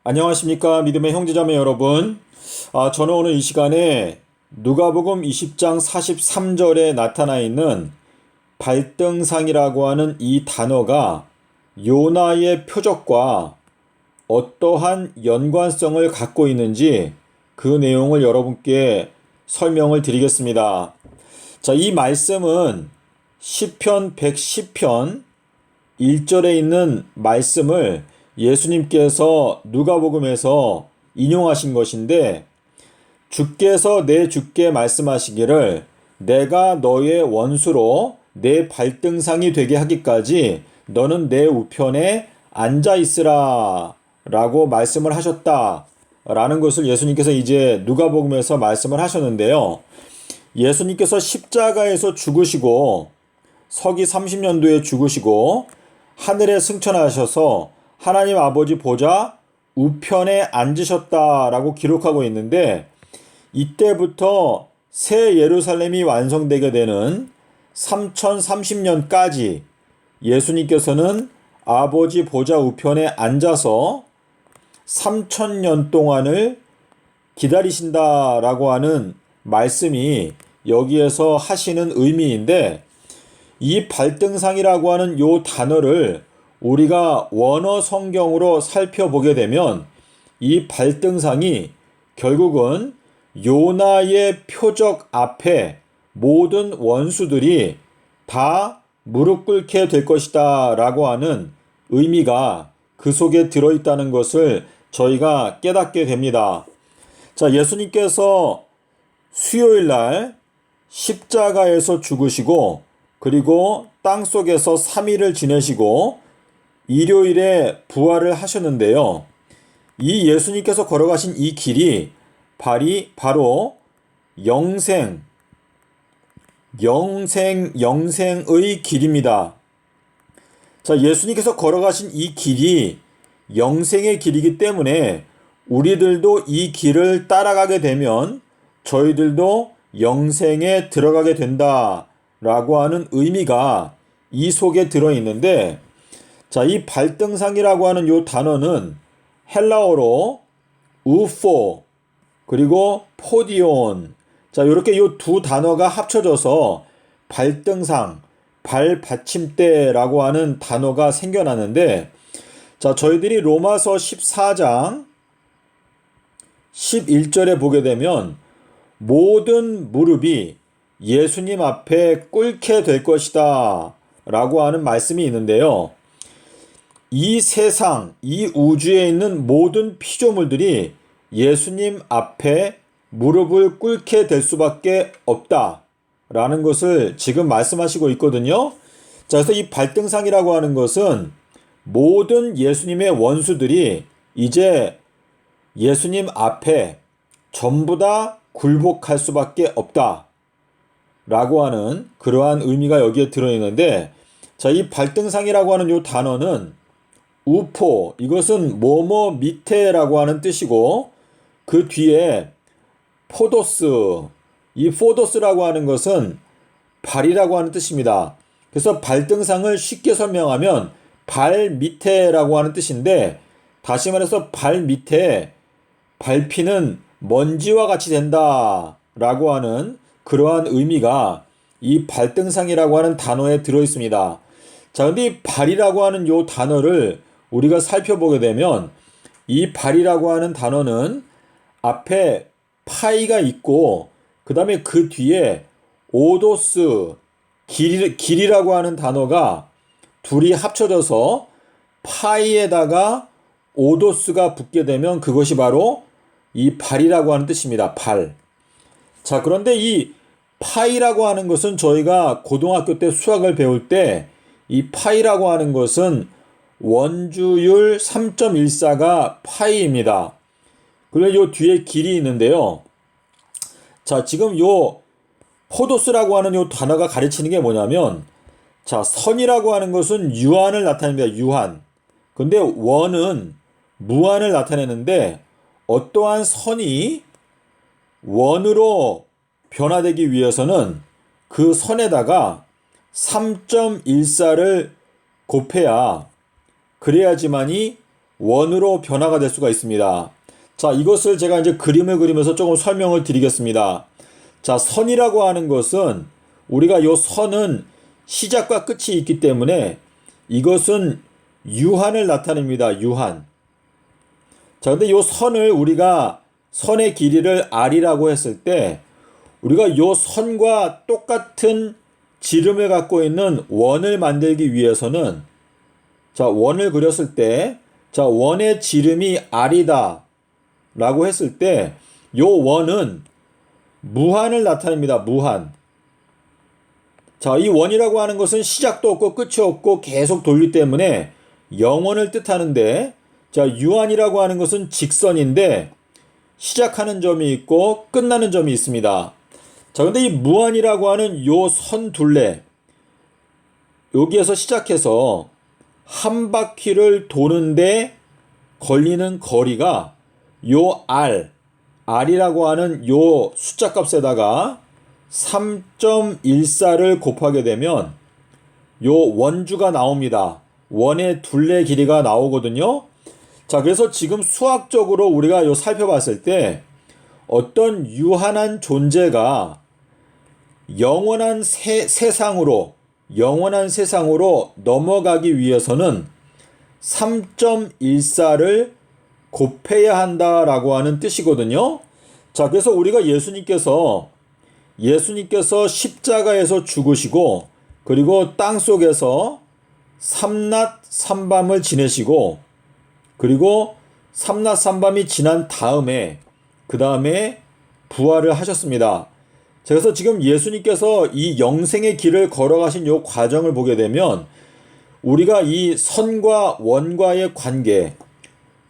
안녕하십니까 믿음의 형제자매 여러분. 저는 오늘 이 시간에 누가복음 20장 43절에 나타나 있는 발등상이라고 하는 이 단어가 요나의 표적과 어떠한 연관성을 갖고 있는지 그 내용을 여러분께 설명을 드리겠습니다. 자, 이 말씀은 시편 110편 1절에 있는 말씀을 예수님께서 누가복음에서 인용하신 것인데, 주께서 내 주께 말씀하시기를 내가 너의 원수로 내 발등상이 되게 하기까지 너는 내 우편에 앉아 있으라 라고 말씀을 하셨다 라는 것을 예수님께서 이제 누가복음에서 말씀을 하셨는데요. 예수님께서 십자가에서 죽으시고 서기 30년도에 죽으시고 하늘에 승천하셔서 하나님 아버지 보좌 우편에 앉으셨다라고 기록하고 있는데, 이때부터 새 예루살렘이 완성되게 되는 3030년까지 예수님께서는 아버지 보좌 우편에 앉아서 3000년 동안을 기다리신다라고 하는 말씀이 여기에서 하시는 의미인데, 이 발등상이라고 하는 요 단어를 우리가 원어 성경으로 살펴보게 되면 이 발등상이 결국은 요나의 표적 앞에 모든 원수들이 다 무릎 꿇게 될 것이다 라고 하는 의미가 그 속에 들어있다는 것을 저희가 깨닫게 됩니다. 자, 예수님께서 수요일 날 십자가에서 죽으시고 그리고 땅속에서 3일을 지내시고 일요일에 부활을 하셨는데요. 이 예수님께서 걸어가신 이 길이 바로 영생의 길입니다. 자, 예수님께서 걸어가신 이 길이 영생의 길이기 때문에 우리들도 이 길을 따라가게 되면 저희들도 영생에 들어가게 된다라고 하는 의미가 이 속에 들어있는데, 자, 이 발등상이라고 하는 요 단어는 헬라어로 우포 그리고 포디온, 자, 요렇게 요 두 단어가 합쳐져서 발등상, 발받침대라고 하는 단어가 생겨나는데, 자, 저희들이 로마서 14장 11절에 보게 되면 모든 무릎이 예수님 앞에 꿇게 될 것이다 라고 하는 말씀이 있는데요. 이 세상, 이 우주에 있는 모든 피조물들이 예수님 앞에 무릎을 꿇게 될 수밖에 없다 라는 것을 지금 말씀하시고 있거든요. 자, 그래서 이 발등상이라고 하는 것은 모든 예수님의 원수들이 이제 예수님 앞에 전부 다 굴복할 수밖에 없다 라고 하는 그러한 의미가 여기에 들어있는데, 자, 이 발등상이라고 하는 이 단어는 우포, 이것은 뭐뭐 밑에라고 하는 뜻이고, 그 뒤에 포도스, 이 포도스라고 하는 것은 발이라고 하는 뜻입니다. 그래서 발등상을 쉽게 설명하면 발 밑에라고 하는 뜻인데, 다시 말해서 발 밑에 밟히는 먼지와 같이 된다 라고 하는 그러한 의미가 이 발등상이라고 하는 단어에 들어있습니다. 자, 근데 이 발이라고 하는 요 단어를 우리가 살펴보게 되면 이 발이라고 하는 단어는 앞에 파이가 있고 그 다음에 그 뒤에 오도스, 길이라고 하는 단어가 둘이 합쳐져서 파이에다가 오도스가 붙게 되면 그것이 바로 이 발이라고 하는 뜻입니다. 발. 자, 그런데 이 파이라고 하는 것은 저희가 고등학교 때 수학을 배울 때 이 파이라고 하는 것은 원주율 3.14가 파이입니다. 그리고 요 뒤에 길이 있는데요. 자, 지금 요 포도스라고 하는 요 단어가 가르치는 게 뭐냐면, 자, 선이라고 하는 것은 유한을 나타냅니다. 유한. 근데 원은 무한을 나타내는데, 어떠한 선이 원으로 변화되기 위해서는 그 선에다가 3.14를 곱해야 그래야지만이 원으로 변화가 될 수가 있습니다. 자, 이것을 제가 이제 그림을 그리면서 조금 설명을 드리겠습니다. 자, 선이라고 하는 것은 우리가 요 선은 시작과 끝이 있기 때문에 이것은 유한을 나타냅니다. 유한. 자, 근데 요 선을 우리가 선의 길이를 r이라고 했을 때 우리가 요 선과 똑같은 지름을 갖고 있는 원을 만들기 위해서는 자, 원을 그렸을 때 자, 원의 지름이 r이다 라고 했을 때 요 원은 무한을 나타냅니다. 무한. 자, 이 원이라고 하는 것은 시작도 없고 끝이 없고 계속 돌기 때문에 영원을 뜻하는데, 자, 유한이라고 하는 것은 직선인데 시작하는 점이 있고 끝나는 점이 있습니다. 자, 근데 이 무한이라고 하는 요 선 둘레, 여기에서 시작해서 한 바퀴를 도는데 걸리는 거리가 요 r이라고 하는 요 숫자 값에다가 3.14를 곱하게 되면 요 원주가 나옵니다. 원의 둘레 길이가 나오거든요. 자, 그래서 지금 수학적으로 우리가 요 살펴봤을 때 어떤 유한한 존재가 영원한 세상으로 넘어가기 위해서는 3.14를 곱해야 한다라고 하는 뜻이거든요. 자, 그래서 우리가 예수님께서 십자가에서 죽으시고 그리고 땅속에서 삼낮 삼밤을 지내시고 그리고 삼낮 삼밤이 지난 다음에 그 다음에 부활을 하셨습니다. 그래서 지금 예수님께서 이 영생의 길을 걸어가신 요 과정을 보게 되면 우리가 이 선과 원과의 관계,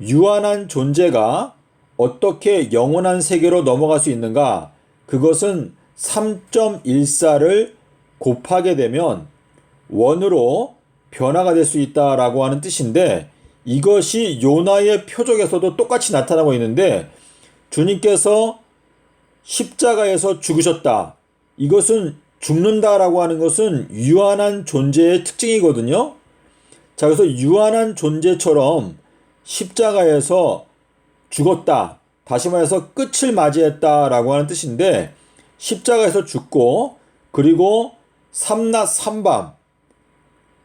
유한한 존재가 어떻게 영원한 세계로 넘어갈 수 있는가? 그것은 3.14를 곱하게 되면 원으로 변화가 될 수 있다라고 하는 뜻인데, 이것이 요나의 표적에서도 똑같이 나타나고 있는데 주님께서 십자가에서 죽으셨다. 이것은 죽는다라고 하는 것은 유한한 존재의 특징이거든요. 자, 그래서 유한한 존재처럼 십자가에서 죽었다. 다시 말해서 끝을 맞이했다라고 하는 뜻인데, 십자가에서 죽고 그리고 삼낮 삼밤,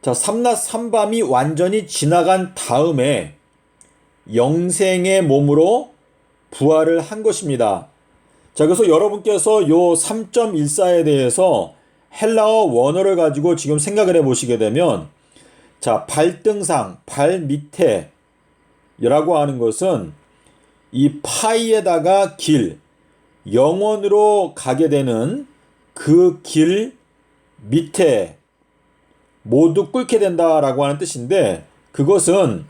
자, 삼낮 삼밤이 완전히 지나간 다음에 영생의 몸으로 부활을 한 것입니다. 자, 그래서 여러분께서 요 3.14에 대해서 헬라어 원어를 가지고 지금 생각을 해 보시게 되면, 자, 발등상, 발 밑에 라고 하는 것은 이 파이에다가 길, 영원으로 가게 되는 그 길 밑에 모두 꿇게 된다라고 하는 뜻인데, 그것은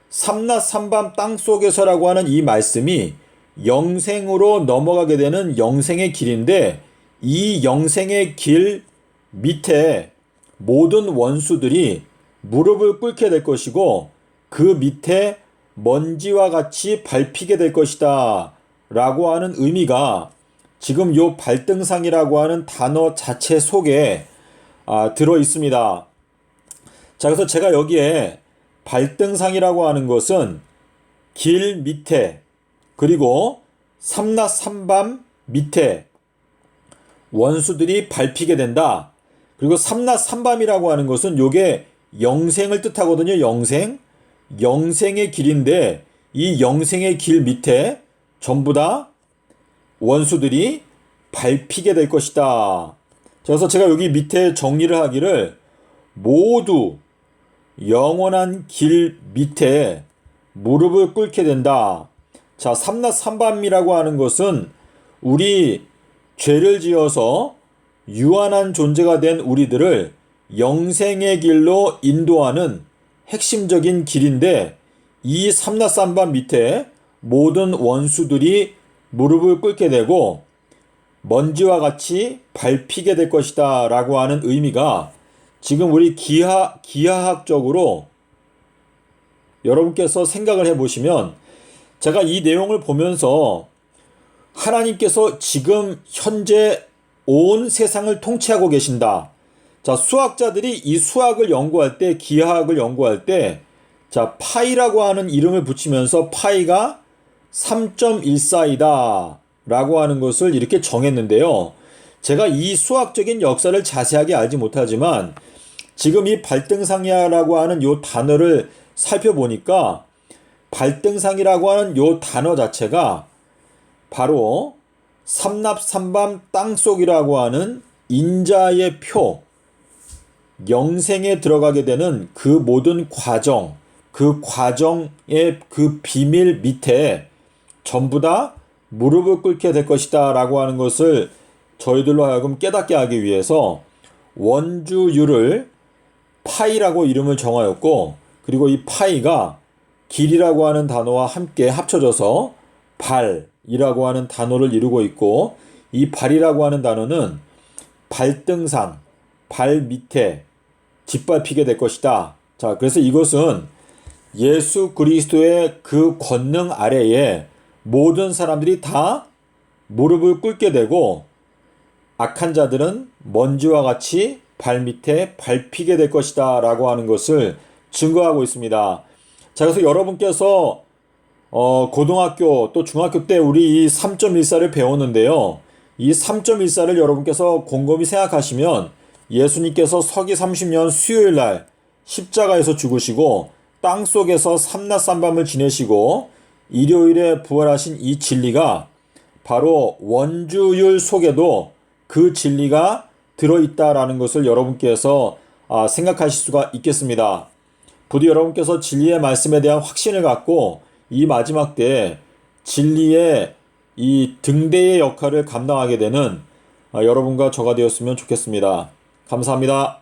삼낮 삼밤 땅속에서라고 하는 이 말씀이 영생으로 넘어가게 되는 영생의 길인데, 이 영생의 길 밑에 모든 원수들이 무릎을 꿇게 될 것이고 그 밑에 먼지와 같이 밟히게 될 것이다 라고 하는 의미가 지금 요 발등상이라고 하는 단어 자체 속에 들어 있습니다. 자, 그래서 제가 여기에 발등상이라고 하는 것은 길 밑에 그리고 삼낮 삼밤 밑에 원수들이 밟히게 된다. 그리고 삼낮 삼밤이라고 하는 것은 요게 영생을 뜻하거든요. 영생의 길인데 이 영생의 길 밑에 전부 다 원수들이 밟히게 될 것이다. 그래서 제가 여기 밑에 정리를 하기를 모두 영원한 길 밑에 무릎을 꿇게 된다. 자, 삼낮 삼밤이라고 하는 것은 우리 죄를 지어서 유한한 존재가 된 우리들을 영생의 길로 인도하는 핵심적인 길인데, 이 삼낮 삼밤 밑에 모든 원수들이 무릎을 꿇게 되고 먼지와 같이 밟히게 될 것이다 라고 하는 의미가 지금 우리 기하학적으로 여러분께서 생각을 해보시면, 제가 이 내용을 보면서 하나님께서 지금 현재 온 세상을 통치하고 계신다. 자, 수학자들이 이 수학을 연구할 때, 기하학을 연구할 때 자, 파이라고 하는 이름을 붙이면서 파이가 3.14이다 라고 하는 것을 이렇게 정했는데요. 제가 이 수학적인 역사를 자세하게 알지 못하지만 지금 이 발등상이라고 하는 요 단어를 살펴보니까 발등상이라고 하는 요 단어 자체가 바로 삼납삼밤 땅속이라고 하는 인자의 표, 영생에 들어가게 되는 그 모든 과정, 그 과정의 그 비밀 밑에 전부 다 무릎을 꿇게 될 것이다 라고 하는 것을 저희들로 하여금 깨닫게 하기 위해서 원주율을 파이라고 이름을 정하였고, 그리고 이 파이가 길이라고 하는 단어와 함께 합쳐져서 발이라고 하는 단어를 이루고 있고, 이 발이라고 하는 단어는 발등상, 발 밑에 짓밟히게 될 것이다. 자, 그래서 이것은 예수 그리스도의 그 권능 아래에 모든 사람들이 다 무릎을 꿇게 되고 악한 자들은 먼지와 같이 발 밑에 밟히게 될 것이다 라고 하는 것을 증거하고 있습니다. 자, 그래서 여러분께서 고등학교 또 중학교 때 우리 이 3.14를 배웠는데요. 이 3.14를 여러분께서 곰곰이 생각하시면 예수님께서 서기 30년 수요일 날 십자가에서 죽으시고 땅속에서 삼낮삼밤을 지내시고 일요일에 부활하신 이 진리가 바로 원주율 속에도 그 진리가 들어있다라는 것을 여러분께서 생각하실 수가 있겠습니다. 부디 여러분께서 진리의 말씀에 대한 확신을 갖고 이 마지막 때에 진리의 이 등대의 역할을 감당하게 되는 여러분과 저가 되었으면 좋겠습니다. 감사합니다.